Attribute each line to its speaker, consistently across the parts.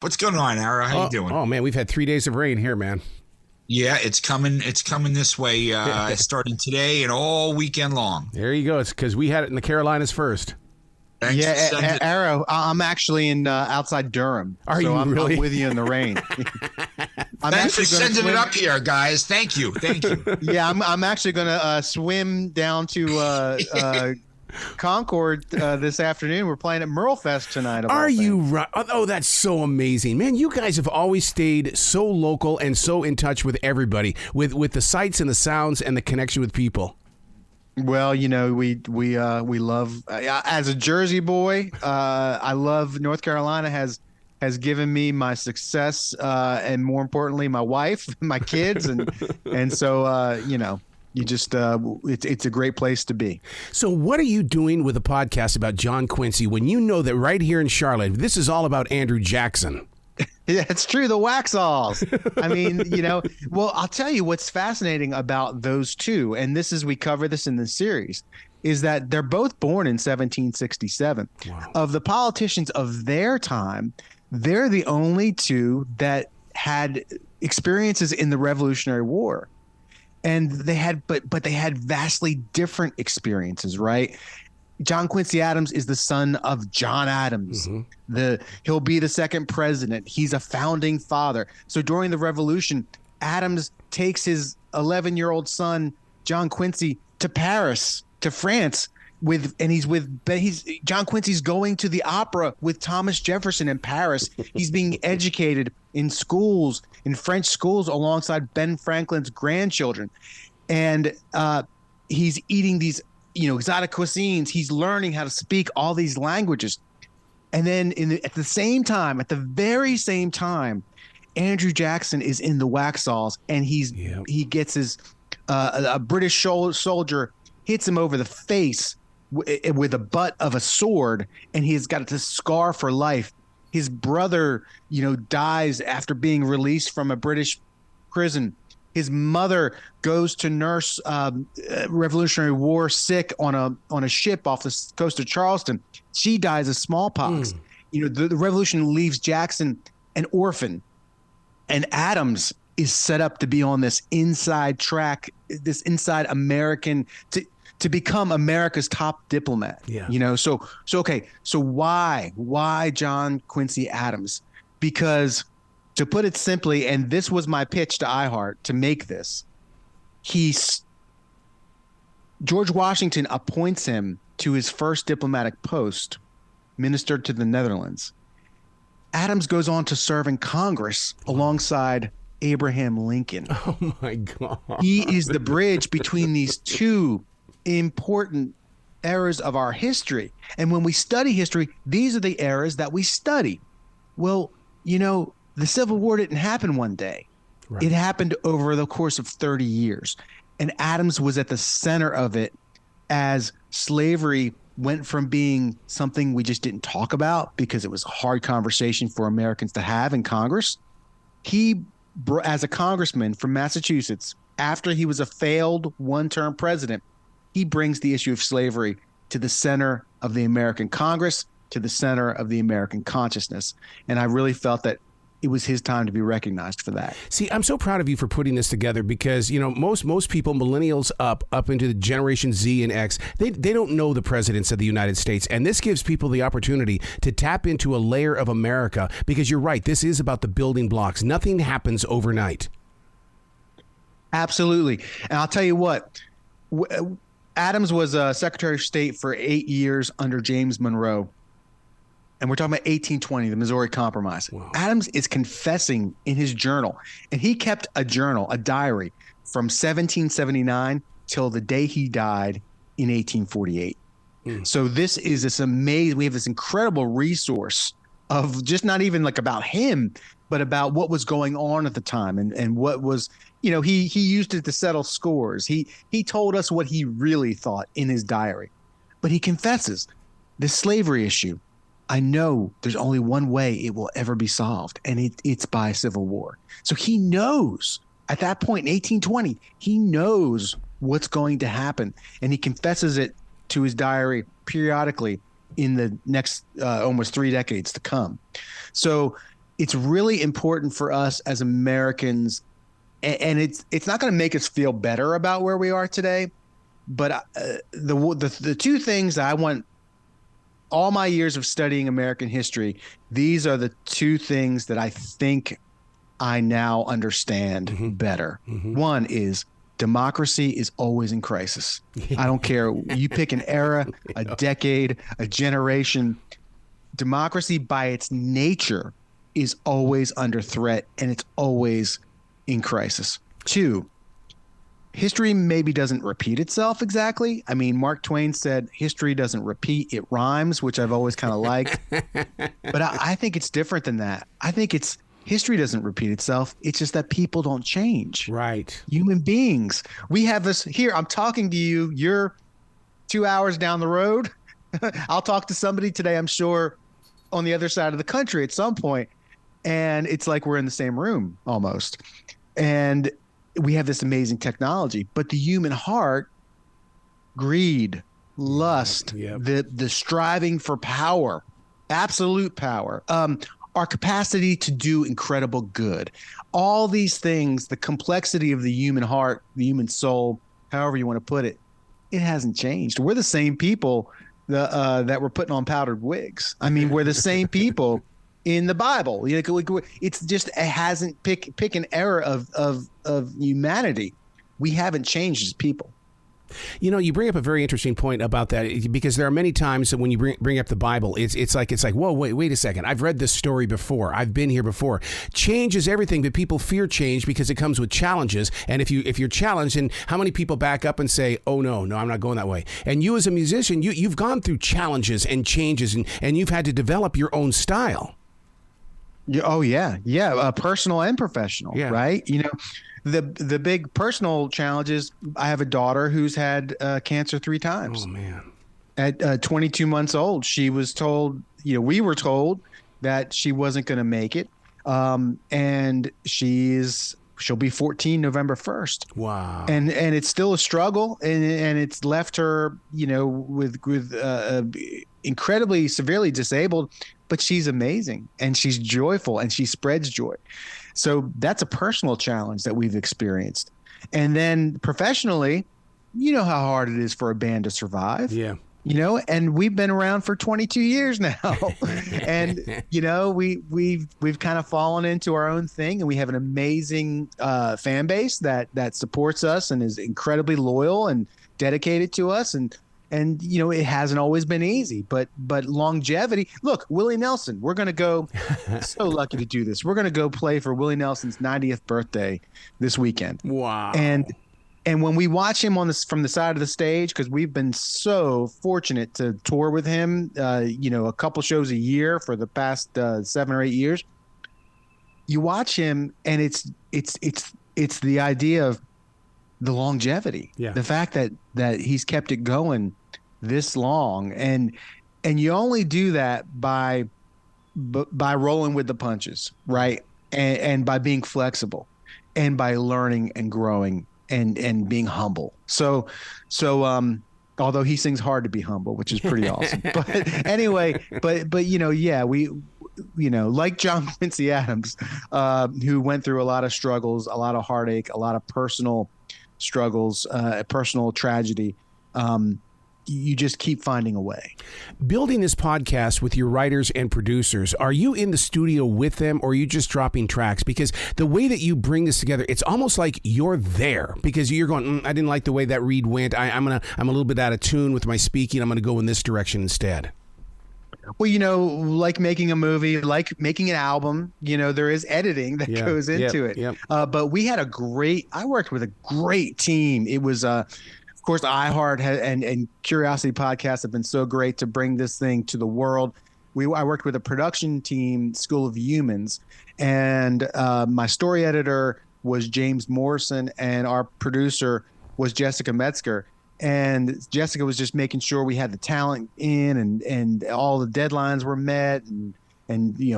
Speaker 1: What's going on, Ara? How you doing?
Speaker 2: Oh man, we've had 3 days of rain here, man.
Speaker 1: Yeah, it's coming. It's coming this way, starting today and all weekend long.
Speaker 2: There you go. It's because we had it in the Carolinas first.
Speaker 1: Thanks
Speaker 3: Arrow. I'm actually in outside Durham.
Speaker 2: Are you really?
Speaker 3: I'm with you in the rain.
Speaker 1: Thanks for sending it up here, guys. Thank you.
Speaker 3: Yeah, I'm actually going to swim down to Concord this afternoon. We're playing at Merlefest tonight.
Speaker 2: Are you right? Oh, that's so amazing, man! You guys have always stayed so local and so in touch with everybody, with the sights and the sounds and the connection with people.
Speaker 3: Well, you know, we love as a Jersey boy. I love North Carolina has given me my success and more importantly, my wife, my kids, and so you know. You just, it's a great place to be.
Speaker 2: So what are you doing with a podcast about John Quincy when you know that right here in Charlotte, this is all about Andrew Jackson?
Speaker 3: Yeah, it's true. The Waxalls. I mean, you know, well, I'll tell you what's fascinating about those two. And we cover this in the series, is that they're both born in 1767. Wow. Of the politicians of their time, they're the only two that had experiences in the Revolutionary War. And they had, but they had vastly different experiences, right? John Quincy Adams is the son of John Adams. Mm-hmm. He'll be the second president. He's a founding father. So during the Revolution, Adams takes his 11-year-old son, John Quincy, to Paris, to France, John Quincy's going to the opera with Thomas Jefferson in Paris. He's being educated in schools, in French schools, alongside Ben Franklin's grandchildren. And he's eating these, exotic cuisines. He's learning how to speak all these languages. And then at the very same time, Andrew Jackson is in the Waxalls, and he gets a British soldier hits him over the face with the butt of a sword, and he's got this scar for life. His brother, dies after being released from a British prison. His mother goes to nurse Revolutionary War sick on a ship off the coast of Charleston. She dies of smallpox. The revolution leaves Jackson an orphan, and Adams is set up to be on this inside track, this inside American to become America's top diplomat. Yeah. So why John Quincy Adams? Because, to put it simply, and this was my pitch to iHeart to make this, George Washington appoints him to his first diplomatic post, minister to the Netherlands. Adams goes on to serve in Congress alongside Abraham Lincoln.
Speaker 2: Oh my God.
Speaker 3: He is the bridge between these two important eras of our history. And when we study history, these are the eras that we study. Well, the Civil War didn't happen one day. Right. It happened over the course of 30 years. And Adams was at the center of it as slavery went from being something we just didn't talk about because it was a hard conversation for Americans to have in Congress. He, as a congressman from Massachusetts, after he was a failed one-term president, he brings the issue of slavery to the center of the American Congress, to the center of the American consciousness. And I really felt that it was his time to be recognized for that.
Speaker 2: See, I'm so proud of you for putting this together because, most people, millennials up into the Generation Z and X, they don't know the presidents of the United States. And this gives people the opportunity to tap into a layer of America because you're right. This is about the building blocks. Nothing happens overnight.
Speaker 3: Absolutely. And I'll tell you what, Adams was Secretary of State for 8 years under James Monroe. And we're talking about 1820, the Missouri Compromise. Wow. Adams is confessing in his journal, and he kept a diary from 1779 till the day he died in 1848. So this is this amazing, we have this incredible resource of just not even like about him, but about what was going on at the time and what was, he used it to settle scores. He told us what he really thought in his diary, but he confesses this slavery issue. I know there's only one way it will ever be solved, and it's by civil war. So he knows at that point in 1820, he knows what's going to happen, and he confesses it to his diary periodically in the next almost 3 decades to come. So it's really important for us as Americans, and it's not going to make us feel better about where we are today. But the two things that I want, all my years of studying American history, these are the two things that I think I now understand better. One is democracy is always in crisis. I don't care. You pick an era, a decade, a generation. Democracy by its nature is always under threat, and it's always in crisis. Two, history maybe doesn't repeat itself exactly. I mean, Mark Twain said history doesn't repeat, it rhymes, which I've always kind of liked. But I think it's different than that. I think it's history doesn't repeat itself. It's just that people don't change.
Speaker 2: Right.
Speaker 3: Human beings. We have this here. I'm talking to you. You're 2 hours down the road. I'll talk to somebody today, I'm sure, on the other side of the country at some point. And it's like we're in the same room almost. And we have this amazing technology, but the human heart, greed, lust, the striving for power, absolute power, our capacity to do incredible good, all these things, the complexity of the human heart, the human soul, however you want to put it, it hasn't changed. We're the same people that were putting on powdered wigs. I mean, we're the same people in the Bible. It's just, it hasn't pick an era of humanity. We haven't changed as people.
Speaker 2: You know, you bring up a very interesting point about that, because there are many times that when you bring up the Bible, it's like, whoa, wait a second. I've read this story before. I've been here before. Change is everything, but people fear change because it comes with challenges. And if you're challenged, and how many people back up and say, oh, no, I'm not going that way. And you as a musician, you've gone through challenges and changes, and you've had to develop your own style.
Speaker 3: Oh, yeah. Personal and professional, right? You know, the big personal challenges, I have a daughter who's had cancer 3 times.
Speaker 2: Oh, man.
Speaker 3: At 22 months old, she was told, we were told that she wasn't going to make it. And she'll be 14 November 1st.
Speaker 2: Wow.
Speaker 3: And it's still a struggle, and it's left her, with incredibly severely disabled, but she's amazing, and she's joyful, and she spreads joy. So that's a personal challenge that we've experienced. And then professionally, you know how hard it is for a band to survive.
Speaker 2: Yeah.
Speaker 3: And we've been around for 22 years now. And, we've kind of fallen into our own thing, and we have an amazing fan base that supports us and is incredibly loyal and dedicated to us. And it hasn't always been easy, but longevity. Look, Willie Nelson, we're going to go, so lucky to do this. We're going to go play for Willie Nelson's 90th birthday this weekend.
Speaker 2: Wow.
Speaker 3: And when we watch him from the side of the stage, because we've been so fortunate to tour with him, a couple shows a year for the past 7 or 8 years, you watch him, and it's the idea of the longevity, the fact that he's kept it going this long, and you only do that by rolling with the punches, right? And by being flexible, and by learning and growing and being humble. So although he sings hard to be humble, which is pretty awesome. But anyway, we like John Quincy Adams, who went through a lot of struggles, a lot of heartache, a lot of personal struggles, personal tragedy. You just keep finding a way.
Speaker 2: Building this podcast with your writers and producers, are you in the studio with them, or are you just dropping tracks? Because the way that you bring this together, it's almost like you're there, because you're going, I didn't like the way that read went. I'm a little bit out of tune with my speaking. I'm going to go in this direction instead.
Speaker 3: Well, like making a movie, like making an album, there is editing that goes into it.
Speaker 2: Yep.
Speaker 3: But I worked with a great team. It was, of course, iHeart and Curiosity Podcast have been so great to bring this thing to the world. I worked with a production team, School of Humans, and my story editor was James Morrison, and our producer was Jessica Metzger. And Jessica was just making sure we had the talent in, and all the deadlines were met, and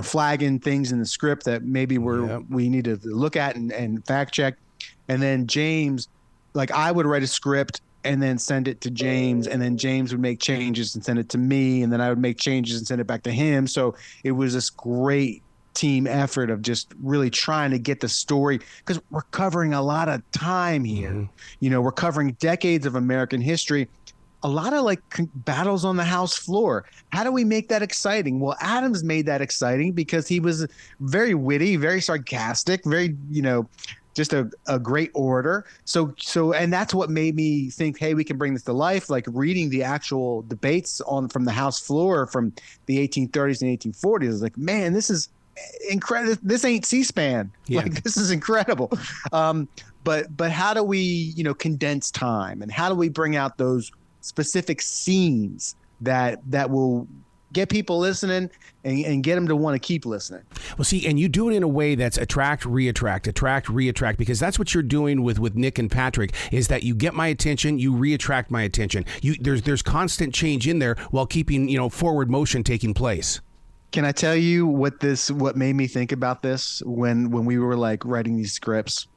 Speaker 3: flagging things in the script that maybe we needed to look at and fact check. And then James, like, I would write a script and then send it to James, and then James would make changes and send it to me, and then I would make changes and send it back to him. So it was this great team effort of just really trying to get the story, because we're covering a lot of time here. We're covering decades of American history, a lot of battles on the House floor. How do we make that exciting? Well, Adams made that exciting because he was very witty, very sarcastic, very, just a great orator. So, and that's what made me think, hey, we can bring this to life. Like reading the actual debates from the House floor from the 1830s and 1840s. I was like, man, this is incredible. This ain't C-SPAN. Yeah. Like, this is incredible. But how do we, condense time, and how do we bring out those specific scenes that will get people listening and get them to want to keep listening?
Speaker 2: Well, see, and you do it in a way that's attract, reattract, because that's what you're doing with Nick and Patrick, is that you get my attention, you reattract my attention. There's constant change in there while keeping, forward motion taking place.
Speaker 3: Can I tell you what made me think about this when we were writing these scripts?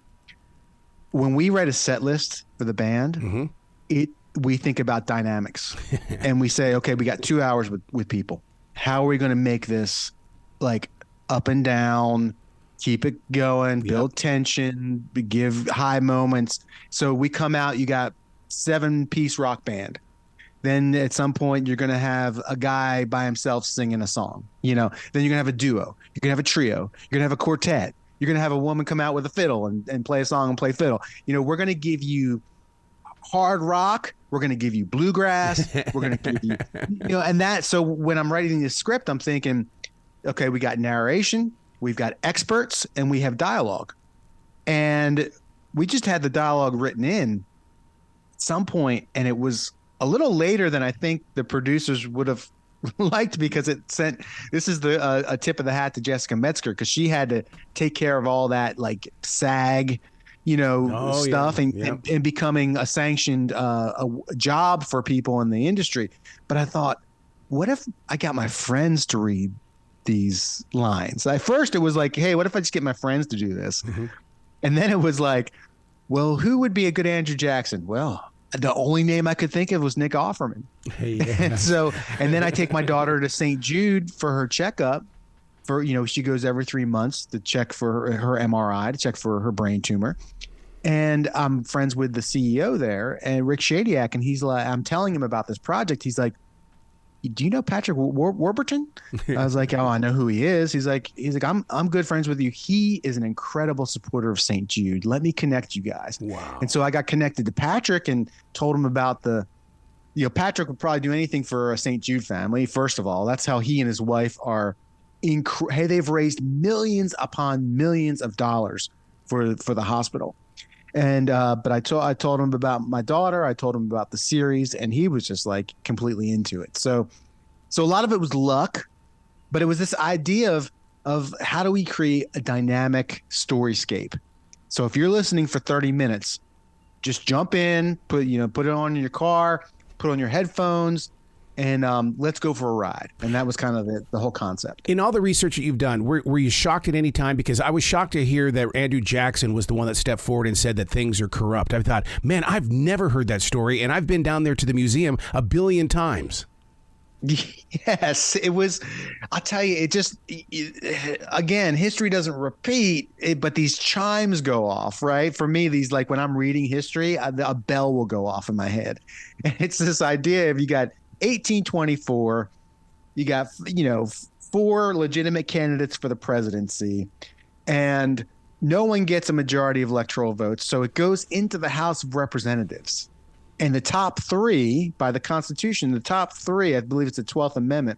Speaker 3: When we write a set list for the band, we think about dynamics and we say, okay, we got 2 hours with people. How are we going to make this up and down, keep it going, build tension, give high moments? So we come out, you got 7-piece rock band. Then at some point you're going to have a guy by himself singing a song, then you're going to have a duo, you're going to have a trio, you're going to have a quartet, you're going to have a woman come out with a fiddle and play a song and play fiddle. We're going to give you hard rock, we're going to give you bluegrass, we're going to give you, and that. So when I'm writing this script, I'm thinking, okay, we got narration, we've got experts, and we have dialogue. And we just had the dialogue written in at some point, and it was a little later than I think the producers would have liked, because this is a tip of the hat to Jessica Metzger, because she had to take care of all that SAG, stuff, and becoming a sanctioned a job for people in the industry. But I thought, what if I got my friends to read these lines? At first it was hey, what if I just get my friends to do this? And then it was well, who would be a good Andrew Jackson? Well, the only name I could think of was Nick Offerman. And then I take my daughter to St. Jude for her checkup. She goes every 3 months to check for her MRI, to check for her brain tumor. And I'm friends with the CEO there, and Rick Shadyac, and he's I'm telling him about this project. He's like, do you know Patrick Warburton? I was like, oh, I know who he is. He's like, I'm good friends with you. He is an incredible supporter of St. Jude. Let me connect you guys. Wow. And so I got connected to Patrick and told him about Patrick would probably do anything for a St. Jude family. First of all, that's how he and his wife are. Hey, they've raised millions upon millions of dollars for the hospital. And but I told him about my daughter. I told him about the series, and he was just completely into it. So a lot of it was luck, but it was this idea of how do we create a dynamic storyscape. So if you're listening for 30 minutes, just jump in, put it on in your car, put on your headphones, and let's go for a ride. And that was kind of the whole concept.
Speaker 2: In all the research that you've done, were you shocked at any time? Because I was shocked to hear that Andrew Jackson was the one that stepped forward and said that things are corrupt. I thought, man, I've never heard that story, and I've been down there to the museum 1 billion times.
Speaker 3: Yes, it was. I'll tell you, again, history doesn't repeat, but these chimes go off, right? For me, these when I'm reading history, a bell will go off in my head. And it's this idea of you got 1824, you got 4 legitimate candidates for the presidency, and no one gets a majority of electoral votes, so it goes into the House of Representatives, and the top 3 by the Constitution, the top 3, I believe it's the 12th Amendment,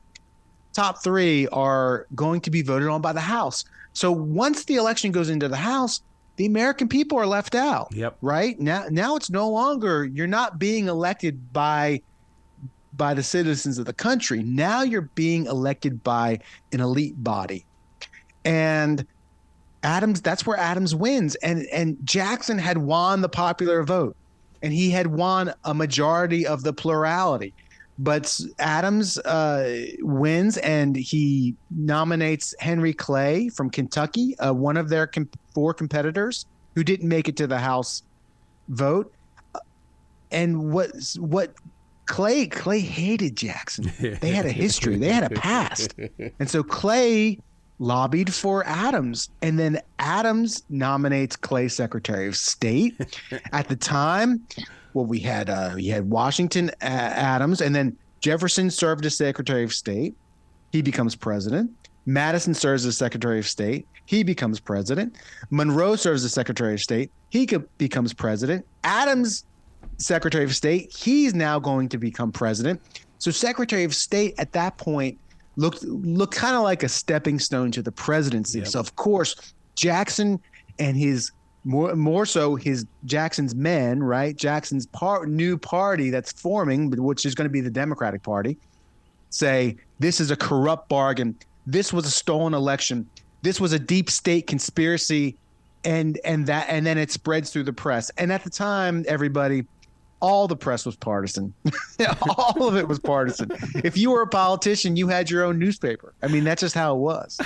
Speaker 3: top 3 are going to be voted on by the House. So once the election goes into the House, the American people are left out.
Speaker 2: Yep.
Speaker 3: Right now it's no longer, you're not being elected by the citizens of the country. Now you're being elected by an elite body. And that's where Adams wins. And Jackson had won the popular vote, and he had won a majority of the plurality. But Adams wins, and he nominates Henry Clay from Kentucky, one of their 4 competitors who didn't make it to the House vote. And what Clay hated Jackson. They had a history. They had a past. And so Clay lobbied for Adams, and then Adams nominates Clay Secretary of State. At the time, well, we had Washington Adams, and then Jefferson served as Secretary of State. He becomes president. Madison serves as Secretary of State. He becomes president. Monroe serves as Secretary of State. He becomes president. Adams, Secretary of State, he's now going to become president. So Secretary of State at that point looked kind of like a stepping stone to the presidency. Yep. So of course, Jackson and his more so his Jackson's men, right? Jackson's new party that's forming, which is going to be the Democratic Party, say this is a corrupt bargain. This was a stolen election. This was a deep state conspiracy, and then it spreads through the press. And at the time, all the press was partisan. All of it was partisan. If you were a politician, you had your own newspaper. I mean, that's just how it was.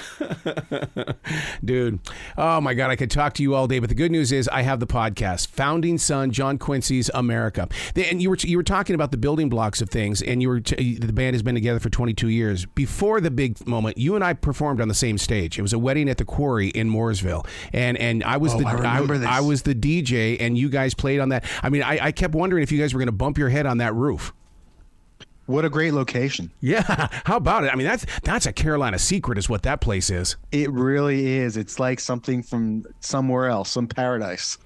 Speaker 2: Dude, oh my God, I could talk to you all day. But the good news is I have the podcast, Founding Son, John Quincy's America. And you were talking about the building blocks of things, and the band has been together for 22 years. Before the big moment, you and I performed on the same stage. It was a wedding at the Quarry in Mooresville, and I was I was the DJ, and you guys played on that. I mean, I kept wondering if you guys were going to bump your head on that roof.
Speaker 3: What a great location.
Speaker 2: Yeah. How about it? I mean, that's a Carolina secret is what that place is.
Speaker 3: It really is. It's like something from somewhere else, some paradise.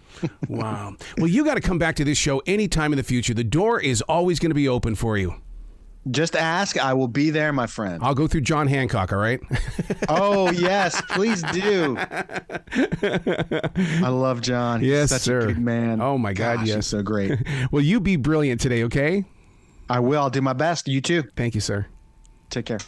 Speaker 2: Wow. Well, you got to come back to this show anytime in the future. The door is always going to be open for you.
Speaker 3: Just ask. I will be there, my friend.
Speaker 2: I'll go through John Hancock, all right?
Speaker 3: Oh, yes. Please do. I love John. He's such a good man.
Speaker 2: Oh, my God, yes.
Speaker 3: He's so great.
Speaker 2: Well, you be brilliant today, okay?
Speaker 3: I will. I'll do my best. You too.
Speaker 2: Thank you, sir.
Speaker 3: Take care.